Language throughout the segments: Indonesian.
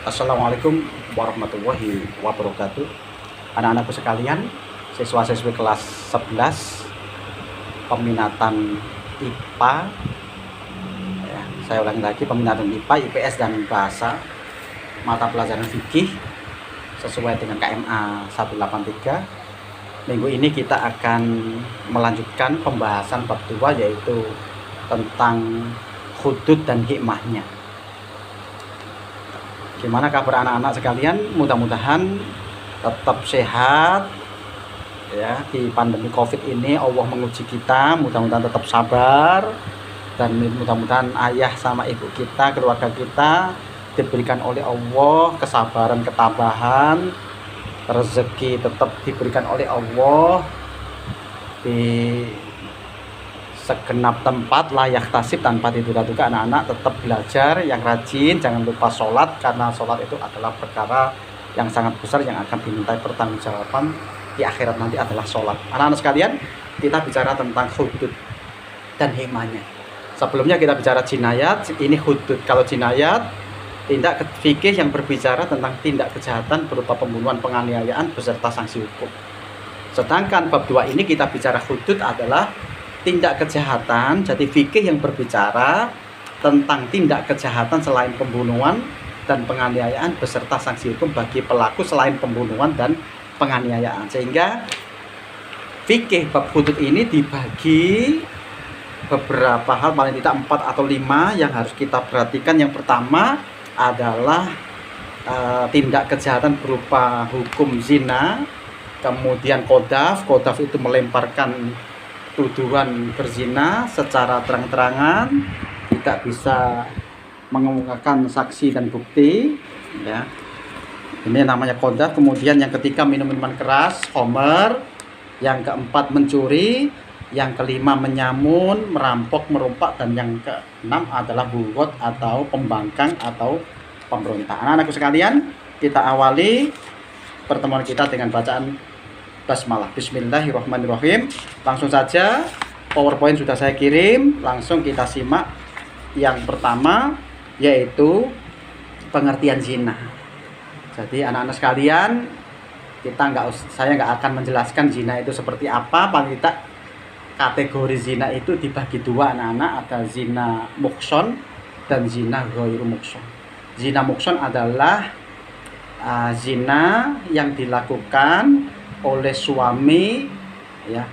Assalamualaikum warahmatullahi wabarakatuh. Anak-anakku sekalian, siswa-siswi kelas 11 peminatan IPA ya, saya ulangi lagi, peminatan IPA, IPS dan bahasa mata pelajaran fikih sesuai dengan KMA 183. Minggu ini kita akan melanjutkan pembahasan bab 2, yaitu tentang hudud dan hikmahnya. Gimana kabar anak-anak sekalian? Mudah-mudahan tetap sehat ya di pandemi Covid ini. Allah menguji kita, mudah-mudahan tetap sabar, dan mudah-mudahan ayah sama ibu kita, keluarga kita diberikan oleh Allah kesabaran, ketabahan, rezeki tetap diberikan oleh Allah di segenap tempat, layak tasib tanpa ditunda-tunda. Anak-anak tetap belajar yang rajin, jangan lupa sholat, karena sholat itu adalah perkara yang sangat besar yang akan dimintai pertanggungjawaban di akhirat nanti adalah sholat. Anak-anak sekalian, kita bicara tentang hudud dan hikmahnya. Sebelumnya kita bicara jinayat, ini hudud. Kalau jinayat, tindak fikih yang berbicara tentang tindak kejahatan berupa pembunuhan, penganiayaan beserta sanksi hukum. Sedangkan bab 2 ini kita bicara hudud adalah tindak kejahatan. Jadi fikih yang berbicara tentang tindak kejahatan selain pembunuhan dan penganiayaan beserta sanksi hukum bagi pelaku selain pembunuhan dan penganiayaan. Sehingga fikih bab hudud ini dibagi beberapa hal, paling tidak 4 atau 5 yang harus kita perhatikan. Yang pertama adalah tindak kejahatan berupa hukum zina, kemudian qadzaf itu melemparkan tuduhan berzina secara terang-terangan, tidak bisa mengemukakan saksi dan bukti ya. Ini namanya qadzaf. Kemudian yang ketiga minum minuman keras, khamr. Yang keempat mencuri. Yang kelima menyamun, merampok, merompak. Dan yang keenam adalah bughot atau pembangkang atau pemberontak. Anak-anakku sekalian, kita awali pertemuan kita dengan bacaan basmalah. Bismillahirrahmanirrahim. Langsung saja, PowerPoint sudah saya kirim, langsung kita simak. Yang pertama yaitu pengertian zina. Jadi anak-anak sekalian, saya nggak akan menjelaskan zina itu seperti apa. Paling tidak kategori zina itu dibagi dua, anak-anak. Ada zina muhson dan zina ghairu muhson. Zina muhson adalah zina yang dilakukan oleh suami ya,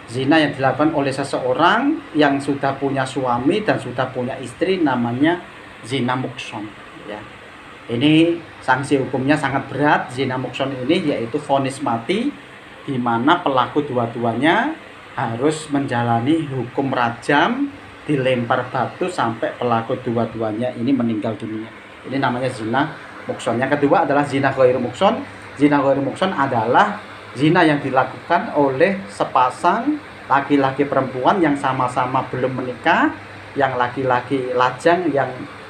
zina yang dilakukan oleh seseorang yang sudah punya suami dan sudah punya istri, namanya zina muhson ya. Ini sanksi hukumnya sangat berat. Zina muhson ini yaitu vonis mati, di mana pelaku dua-duanya harus menjalani hukum rajam, dilempar batu sampai pelaku dua-duanya ini meninggal dunia. Ini namanya zina muhson. Yang kedua adalah zina ghairu muhson. Zina ghairu muhson adalah zina yang dilakukan oleh sepasang laki-laki perempuan yang sama-sama belum menikah, yang laki-laki lajang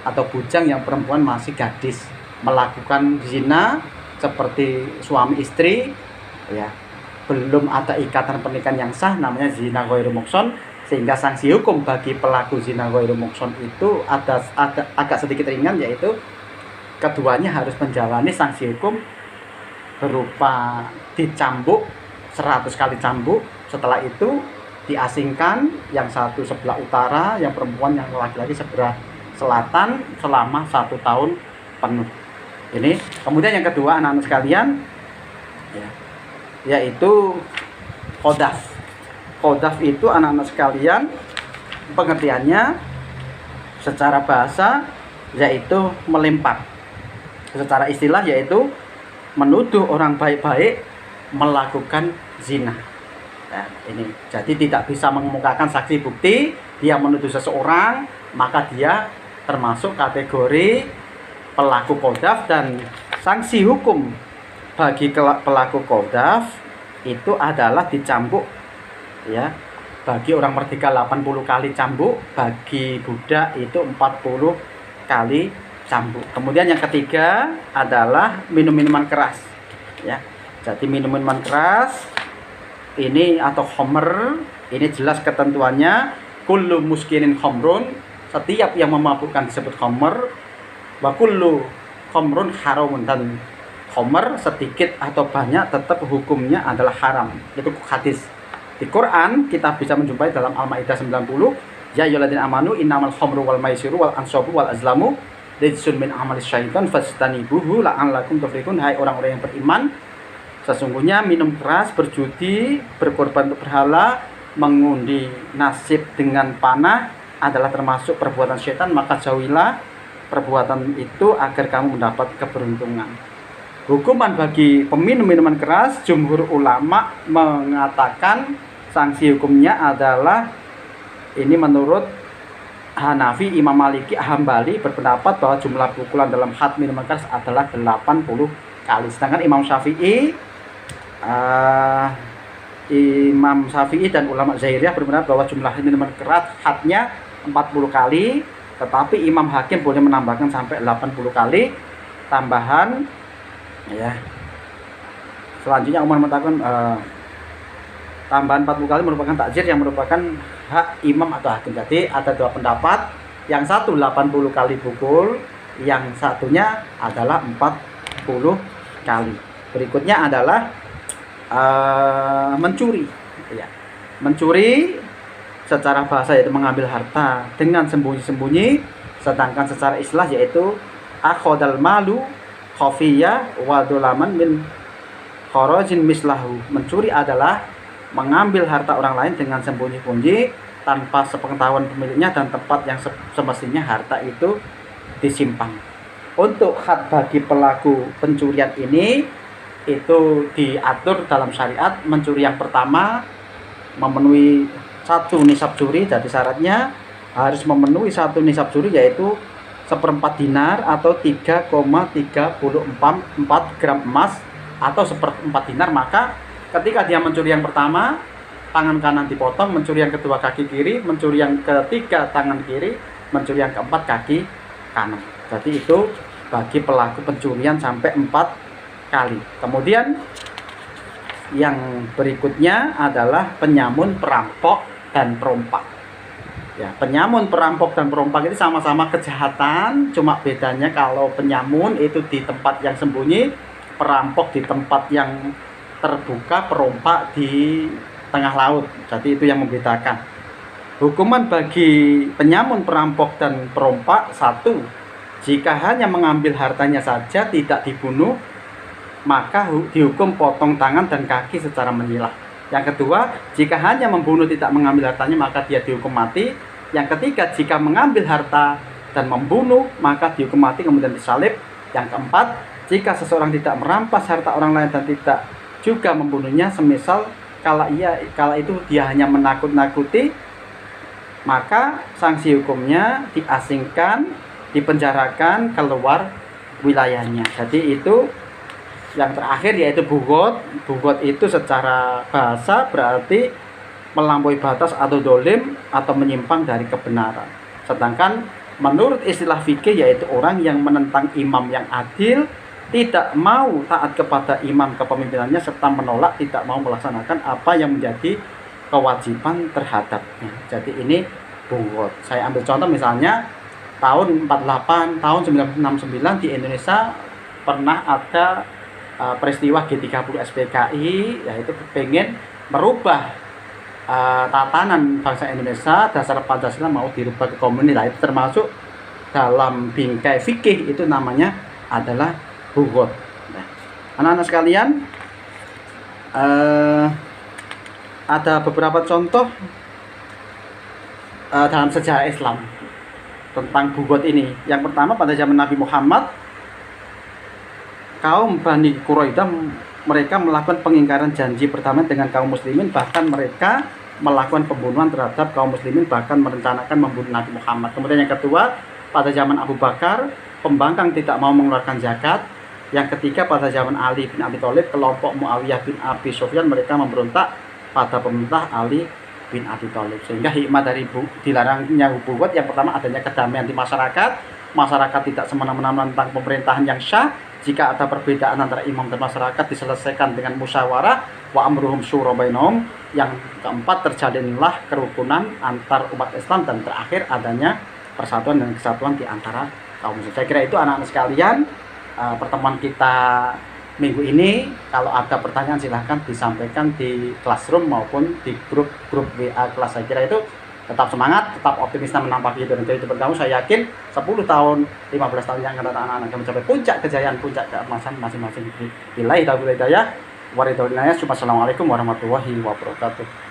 atau bujang, yang perempuan masih gadis, melakukan zina seperti suami istri ya, belum ada ikatan pernikahan yang sah, namanya zina ghairu muhson. Sehingga sanksi hukum bagi pelaku zina ghairu muhson itu ada agak sedikit ringan, yaitu keduanya harus menjalani sanksi hukum berupa dicambuk 100 kali cambuk. Setelah itu diasingkan, yang satu sebelah utara, yang perempuan, yang laki-laki sebelah selatan selama 1 tahun penuh. Ini kemudian yang kedua anak-anak sekalian ya, yaitu qadzaf. Qadzaf itu anak-anak sekalian pengertiannya secara bahasa yaitu melempar, secara istilah yaitu menuduh orang baik-baik melakukan zina. Nah, ini jadi tidak bisa mengemukakan saksi bukti, dia menuduh seseorang, maka dia termasuk kategori pelaku qadzaf. Dan sanksi hukum bagi pelaku qadzaf itu adalah dicambuk ya. Bagi orang merdeka 80 kali cambuk, bagi budak itu 40 kali cambuk. Kemudian yang ketiga adalah minum minuman keras ya. Jadi minum minuman keras ini atau khamr, ini jelas ketentuannya, kullu muskirin khamrun, setiap yang memabukkan disebut khamr, wa kullu khamrun haramun, dan khamr sedikit atau banyak tetap hukumnya adalah haram. Itu hadis. Di Quran kita bisa menjumpai dalam Al-Maidah 90, ya ayyuhalladzina amanu innamal khamru wal maisiru wal ansabu wal azlamu rijsun min amalis syaitan fajtanibuhu la'allakum tuflihun. Hai orang-orang yang beriman, sesungguhnya minum keras, berjudi, berkorban untuk berhala, mengundi nasib dengan panah adalah termasuk perbuatan syaitan, maka jauhilah perbuatan itu agar kamu mendapat keberuntungan. Hukuman bagi peminum minuman keras, jumhur ulama mengatakan sanksi hukumnya adalah, ini menurut Hanafi, Imam Maliki, Hambali berpendapat bahwa jumlah pukulan dalam had minuman keras adalah 80 kali. Sedangkan Imam Syafi'i dan ulama Zahiriyah berpendapat bahwa jumlah minuman keras hadnya 40 kali, tetapi Imam Hakim boleh menambahkan sampai 80 kali tambahan. Ya. Selanjutnya Umar mengatakan tambahan 40 kali merupakan takzir yang merupakan hak imam atau hakim. Jadi ada dua pendapat, yang satu 80 kali pukul, yang satunya adalah 40 kali. Berikutnya adalah mencuri. Ya. Mencuri secara bahasa yaitu mengambil harta dengan sembunyi-sembunyi, sedangkan secara istilah yaitu akhodal malu khafiyya wa dolaman min kharajin mislahu. Mencuri adalah mengambil harta orang lain dengan sembunyi-sembunyi tanpa sepengetahuan pemiliknya dan tempat yang semestinya harta itu disimpan. Untuk had bagi pelaku pencurian ini itu diatur dalam syariat. Mencuri yang pertama memenuhi 1 nisab curi, jadi syaratnya harus memenuhi 1 nisab curi, yaitu 1/4 dinar atau 3,34 gram emas atau 1/4 dinar. Maka ketika dia mencuri yang pertama, tangan kanan dipotong, mencuri yang kedua kaki kiri, mencuri yang ketiga tangan kiri, mencuri yang keempat kaki kanan. Jadi itu bagi pelaku pencurian sampai 4 kali. Kemudian yang berikutnya adalah penyamun, perampok, dan perompak. Ya, penyamun, perampok, dan perompak ini sama-sama kejahatan, cuma bedanya kalau penyamun itu di tempat yang sembunyi, perampok di tempat yang terbuka, perompak di tengah laut. Jadi itu yang membedakan. Hukuman bagi penyamun, perampok, dan perompak: 1. Jika hanya mengambil hartanya saja, tidak dibunuh, maka dihukum potong tangan dan kaki secara menyilah. Yang kedua, jika hanya membunuh tidak mengambil hartanya, maka dia dihukum mati. Yang ketiga, jika mengambil harta dan membunuh, maka dihukum mati kemudian disalib. Yang keempat, jika seseorang tidak merampas harta orang lain dan tidak juga membunuhnya, semisal kala itu dia hanya menakut-nakuti, maka sanksi hukumnya diasingkan, dipenjarakan keluar wilayahnya. Jadi itu yang terakhir, yaitu bugot. Bugot itu secara bahasa berarti melampaui batas atau dolim atau menyimpang dari kebenaran. Sedangkan menurut istilah fikih yaitu orang yang menentang imam yang adil, tidak mau taat kepada imam kepemimpinannya, serta menolak, tidak mau melaksanakan apa yang menjadi kewajiban terhadapnya. Jadi ini bugot. Saya ambil contoh misalnya tahun 48, tahun 1969 di Indonesia pernah ada peristiwa G30 SPKI, yaitu pengen merubah tatanan bangsa Indonesia, dasar Pancasila mau dirubah ke komunis. Itu termasuk dalam bingkai fikih, itu namanya adalah bugot. Nah, anak-anak sekalian, ada beberapa contoh dalam sejarah Islam tentang bugot ini. Yang pertama, pada zaman Nabi Muhammad, kaum Bani Quraidah mereka melakukan pengingkaran janji pertama dengan kaum muslimin, bahkan mereka melakukan pembunuhan terhadap kaum muslimin, bahkan merencanakan membunuh Nabi Muhammad. Kemudian yang kedua, pada zaman Abu Bakar, pembangkang tidak mau mengeluarkan zakat. Yang ketiga, pada zaman Ali bin Abi Thalib, kelompok Muawiyah bin Abi Sufyan mereka memberontak pada pemerintah Ali bin Abi Thalib. Sehingga hikmah dari dilarangnya bugot yang pertama, adanya kedamaian di masyarakat tidak semena-mena tentang pemerintahan yang syah. Jika ada perbedaan antara imam dan masyarakat, diselesaikan dengan musyawarah, wa amruhum syura bainahum. Yang keempat, terjalinlah kerukunan antar umat Islam, dan terakhir adanya persatuan dan kesatuan di antara kaum muslim. Saya kira itu anak-anak sekalian pertemuan kita minggu ini. Kalau ada pertanyaan silahkan disampaikan di Classroom maupun di grup WA kelas. Saya kira itu tetap semangat, tetap optimis dan menampaki hidup dan kehidupan kamu. Saya yakin 10 tahun, 15 tahun yang akan datang anak-anak akan mencapai puncak kejayaan, puncak keemasan masing-masing. Billahi taufiq wal hidayah. Wassalamualaikum warahmatullahi wabarakatuh.